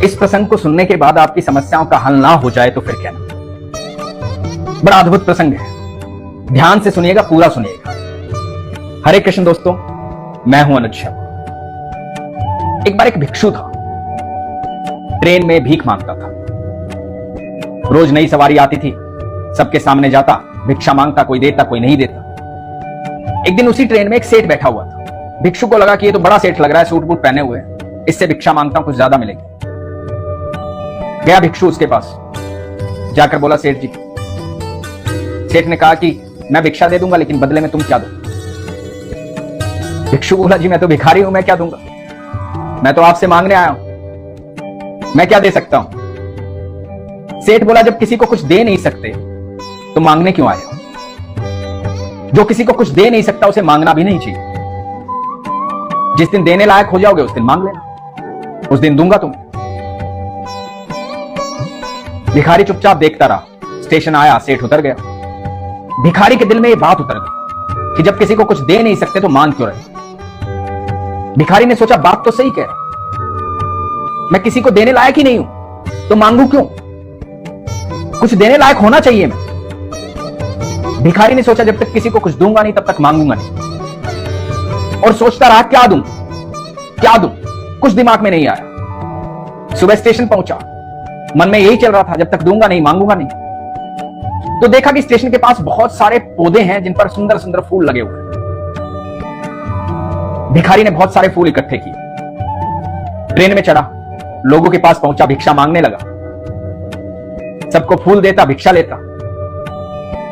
इस प्रसंग को सुनने के बाद आपकी समस्याओं का हल ना हो जाए तो फिर कहना। बड़ा अद्भुत प्रसंग है, ध्यान से सुनिएगा, पूरा सुनिएगा। हरे कृष्ण दोस्तों, मैं हूं अनुज शर्मा। एक बार एक भिक्षु था, ट्रेन में भीख मांगता था। रोज नई सवारी आती थी, सबके सामने जाता, भिक्षा मांगता, कोई देता कोई नहीं देता। एक दिन उसी ट्रेन में एक सेठ बैठा हुआ था। भिक्षु को लगा कि ये तो बड़ा सेठ लग रहा है, सूट बूट पहने हुए, इससे भिक्षा मांगता हूं, कुछ ज्यादा मिलेगी। गया भिक्षु उसके पास, जाकर बोला, सेठ जी। सेठ ने कहा कि मैं भिक्षा दे दूंगा, लेकिन बदले में तुम क्या दो? भिक्षु बोला, जी मैं तो भिखारी हूं, मैं क्या दूंगा? मैं तो आपसे मांगने आया हूं, मैं क्या दे सकता हूं? सेठ बोला, जब किसी को कुछ दे नहीं सकते तो मांगने क्यों आए हो? जो किसी को कुछ दे नहीं सकता उसे मांगना भी नहीं चाहिए। जिस दिन देने लायक हो जाओगे उस दिन मांग लेना, उस दिन दूंगा तुम्हें। भिखारी चुपचाप देखता रहा। स्टेशन आया, सेठ उतर गया। भिखारी के दिल में यह बात उतर गई कि जब किसी को कुछ दे नहीं सकते तो मांग क्यों रहे? भिखारी ने सोचा, बात तो सही कह रहा, मैं किसी को देने लायक ही नहीं हूं तो मांगू क्यों? कुछ देने लायक होना चाहिए मैं। भिखारी ने सोचा, जब तक किसी को कुछ दूंगा नहीं तब तक मांगूंगा नहीं। और सोचता रहा, क्या दूं क्या दूं, कुछ दिमाग में नहीं आया। सुबह स्टेशन पहुंचा, मन में यही चल रहा था, जब तक दूंगा नहीं मांगूंगा नहीं। तो देखा कि स्टेशन के पास बहुत सारे पौधे हैं जिन पर सुंदर सुंदर फूल लगे हुए हैं। भिखारी ने बहुत सारे फूल इकट्ठे किए, ट्रेन में चढ़ा, लोगों के पास पहुंचा, भिक्षा मांगने लगा। सबको फूल देता, भिक्षा लेता।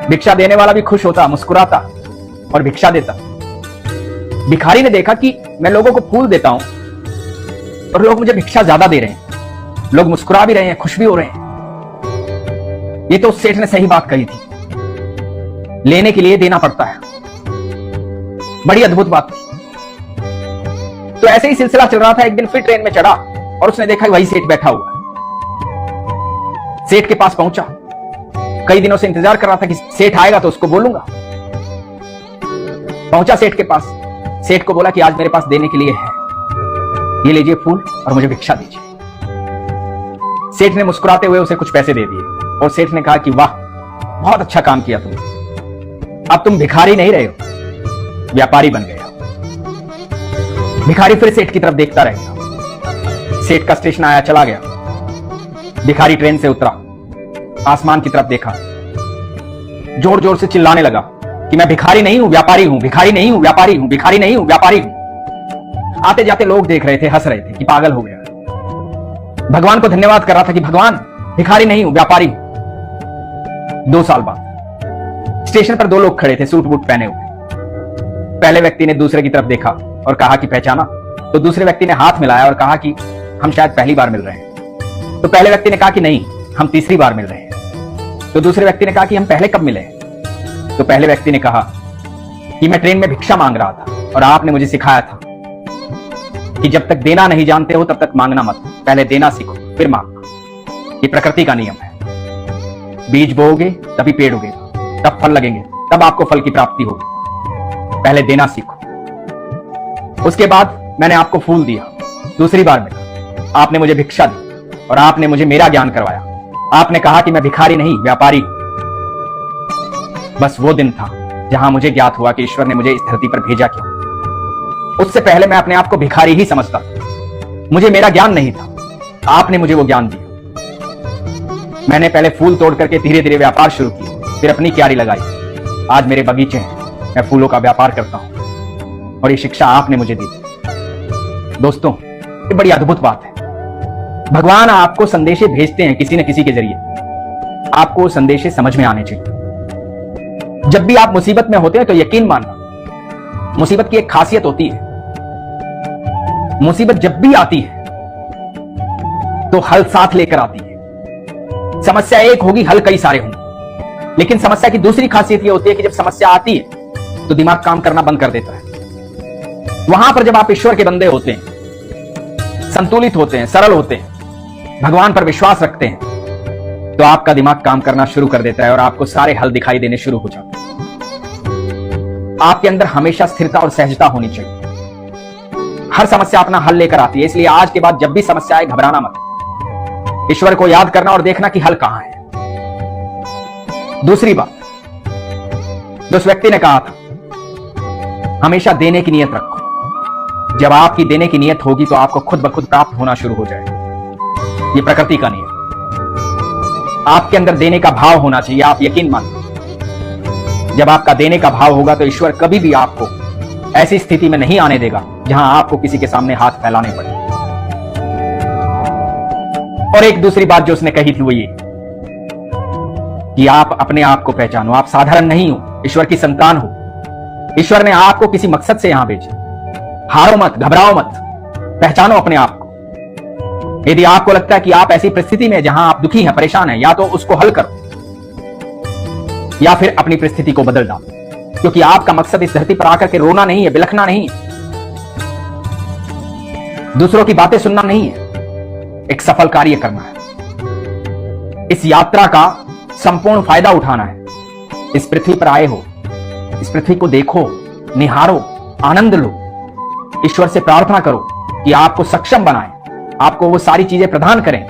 भिक्षा देने वाला भी खुश होता, मुस्कुराता और भिक्षा देता। भिखारी ने देखा कि मैं लोगों को फूल देता हूं और लोग मुझे भिक्षा ज्यादा दे रहे हैं, लोग मुस्कुरा भी रहे हैं, खुश भी हो रहे हैं। ये तो उस सेठ ने सही बात कही थी, लेने के लिए देना पड़ता है। बड़ी अद्भुत बात थी। तो ऐसे ही सिलसिला चल रहा था। एक दिन फिर ट्रेन में चढ़ा और उसने देखा वही सेठ बैठा हुआ है। सेठ के पास पहुंचा, कई दिनों से इंतजार कर रहा था कि सेठ आएगा तो उसको बोलूंगा। पहुंचा सेठ के पास, सेठ को बोला कि आज मेरे पास देने के लिए है, ये लीजिए फूल और मुझे भिक्षा दीजिए। सेठ ने मुस्कुराते हुए उसे कुछ पैसे दे दिए और सेठ ने कहा कि वाह, बहुत अच्छा काम किया तुमने, अब तुम भिखारी नहीं रहे हो, व्यापारी बन गए हो। भिखारी फिर सेठ की तरफ देखता रह गया। सेठ का स्टेशन आया, चला गया। भिखारी ट्रेन से उतरा, आसमान की तरफ देखा, जोर जोर से चिल्लाने लगा कि मैं भिखारी नहीं हूं, व्यापारी हूं, भिखारी नहीं हूं, व्यापारी हूं, भिखारी नहीं हूं, व्यापारी हूं। आते जाते लोग देख रहे थे, हंस रहे थे कि पागल हो गया। भगवान को धन्यवाद कर रहा था कि भगवान, भिखारी नहीं हूं, व्यापारी हूं। 2 साल बाद स्टेशन पर 2 लोग खड़े थे, सूट बूट पहने हुए। पहले व्यक्ति ने दूसरे की तरफ देखा और कहा कि पहचाना? तो दूसरे व्यक्ति ने हाथ मिलाया और कहा कि हम शायद पहली बार मिल रहे हैं। तो पहले व्यक्ति ने कहा कि नहीं, हम तीसरी बार मिल रहे हैं। तो दूसरे व्यक्ति ने कहा कि हम पहले कब मिले? तो पहले व्यक्ति ने कहा कि मैं ट्रेन में भिक्षा मांग रहा था और आपने मुझे सिखाया था कि जब तक देना नहीं जानते हो तब तक मांगना मत, पहले देना सीखो फिर मांगना। ये प्रकृति का नियम है। बीज बोओगे तभी पेड़ उगेगा, तब फल लगेंगे, तब आपको फल की प्राप्ति होगी। पहले देना सीखो। उसके बाद मैंने आपको फूल दिया, दूसरी बार मिला, आपने मुझे भिक्षा दी और आपने मुझे मेरा ज्ञान करवाया। आपने कहा कि मैं भिखारी नहीं, व्यापारी हूं। बस वो दिन था जहां मुझे ज्ञात हुआ कि ईश्वर ने मुझे इस धरती पर भेजा क्यों। उससे पहले मैं अपने आप को भिखारी ही समझता था, मुझे मेरा ज्ञान नहीं था। आपने मुझे वो ज्ञान दिया। मैंने पहले फूल तोड़ करके धीरे धीरे व्यापार शुरू किया, फिर अपनी क्यारी लगाई। आज मेरे बगीचे हैं, मैं फूलों का व्यापार करता हूं और ये शिक्षा आपने मुझे दी। दोस्तों, ये बड़ी अद्भुत बात है। भगवान आपको संदेशे भेजते हैं किसी न किसी के जरिए, आपको संदेशे समझ में आने चाहिए। जब भी आप मुसीबत में होते हैं तो यकीन मानना, मुसीबत की एक खासियत होती है, मुसीबत जब भी आती है तो हल साथ लेकर आती है। समस्या एक होगी, हल कई सारे होंगे। लेकिन समस्या की दूसरी खासियत यह होती है कि जब समस्या आती है तो दिमाग काम करना बंद कर देता है। वहां पर जब आप ईश्वर के बंदे होते हैं, संतुलित होते हैं, सरल होते हैं, भगवान पर विश्वास रखते हैं, तो आपका दिमाग काम करना शुरू कर देता है और आपको सारे हल दिखाई देने शुरू हो जाते हैं। आपके अंदर हमेशा स्थिरता और सहजता होनी चाहिए। हर समस्या अपना हल लेकर आती है, इसलिए आज के बाद जब भी समस्या आए घबराना मत। ईश्वर को याद करना और देखना कि हल कहां है। दूसरी बात, जो उस व्यक्ति ने कहा था, हमेशा देने की नियत रखो। जब आपकी देने की नियत होगी तो आपको खुद ब खुद प्राप्त होना शुरू हो जाएगा। यह प्रकृति का नियम। आपके अंदर देने का भाव होना चाहिए, आप यकीन मानिए। जब आपका देने का भाव होगा तो ईश्वर कभी भी आपको ऐसी स्थिति में नहीं आने देगा जहां आपको किसी के सामने हाथ फैलाने पड़े। और एक दूसरी बात जो उसने कही थी वो ये कि आप अपने आप को पहचानो। आप साधारण नहीं हो, ईश्वर की संतान हो। ईश्वर ने आपको किसी मकसद से यहां भेजा। हारो मत, घबराओ मत, पहचानो अपने आप को। यदि आपको लगता है कि आप ऐसी परिस्थिति में जहां आप दुखी हैं, परेशान हैं, या तो उसको हल करो या फिर अपनी परिस्थिति को बदल डालो, क्योंकि आपका मकसद इस धरती पर आकर के रोना नहीं है, बिलखना नहीं है, दूसरों की बातें सुनना नहीं है, एक सफल कार्य करना है। इस यात्रा का संपूर्ण फायदा उठाना है। इस पृथ्वी पर आए हो, इस पृथ्वी को देखो, निहारो, आनंद लो। ईश्वर से प्रार्थना करो कि आपको सक्षम बनाए, आपको वो सारी चीजें प्रदान करें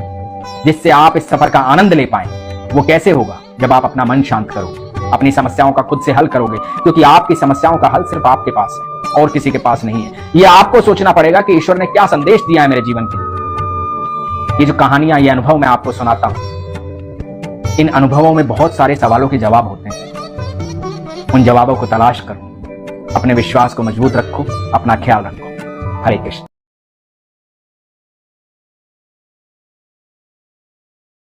जिससे आप इस सफर का आनंद ले पाए। वो कैसे होगा? जब आप अपना मन शांत करो, अपनी समस्याओं का खुद से हल करोगे, क्योंकि आपकी समस्याओं का हल सिर्फ आपके पास है और किसी के पास नहीं है। ये आपको सोचना पड़ेगा कि ईश्वर ने क्या संदेश दिया है मेरे जीवन के लिए। ये जो कहानियां, ये अनुभव मैं आपको सुनाता हूं, इन अनुभवों में बहुत सारे सवालों के जवाब होते हैं। उन जवाबों को तलाश करो, अपने विश्वास को मजबूत रखो, अपना ख्याल रखो। हरे कृष्ण।